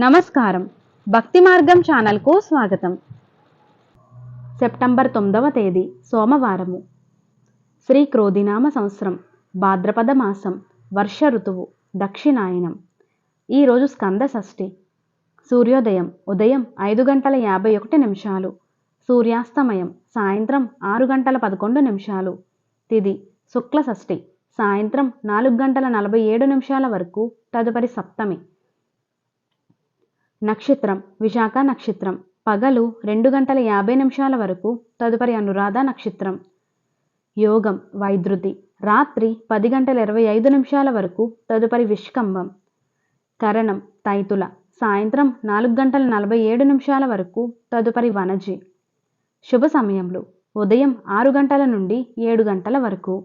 నమస్కారం. భక్తి మార్గం ఛానల్కు స్వాగతం. సెప్టెంబర్ 9వ తేదీ సోమవారము. శ్రీ క్రోధినామ సంవత్సరం, భాద్రపద మాసం, వర్ష ఋతువు, దక్షిణాయనం. ఈరోజు స్కంద షష్ఠి. సూర్యోదయం ఉదయం 5:51, సూర్యాస్తమయం సాయంత్రం 6:11. తిథి శుక్ల షష్ఠి, సాయంత్రం 4:47 వరకు, తదుపరి సప్తమి. నక్షత్రం విశాఖ నక్షత్రం, పగలు 2:50 వరకు, తదుపరి అనురాధ నక్షత్రం. యోగం వైద్యుతి, రాత్రి 10:25 వరకు, తదుపరి విష్కంభం. కరణం తైతుల, సాయంత్రం 4:47 వరకు, తదుపరి వనజి. శుభ సమయములు ఉదయం 6 గంటల నుండి 7 గంటల వరకు.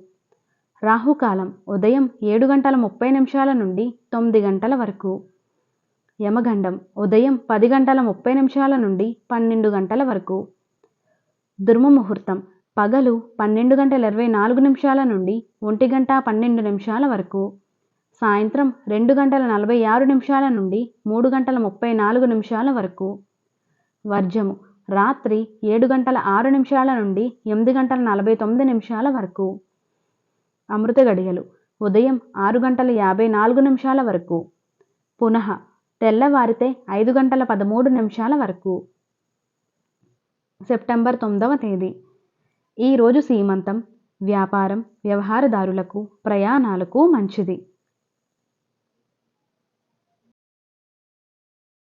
రాహుకాలం ఉదయం 7:30 నుండి 9 గంటల వరకు. యమగండం ఉదయం 10:30 నుండి 12 గంటల వరకు. దుర్ముహూర్తం పగలు 12:24 నుండి 1:12 వరకు, సాయంత్రం 2:46 నుండి 3:34 వరకు. వర్జము రాత్రి 7:06 నుండి 8:49 వరకు. అమృత గడియలు ఉదయం 6:54 వరకు. పునః తెల్లవారితే 5:13 వరకు. సెప్టెంబర్ 9వ తేదీ. ఈరోజు సీమంతం, వ్యాపారం, వ్యవహారదారులకు, ప్రయాణాలకు మంచిది.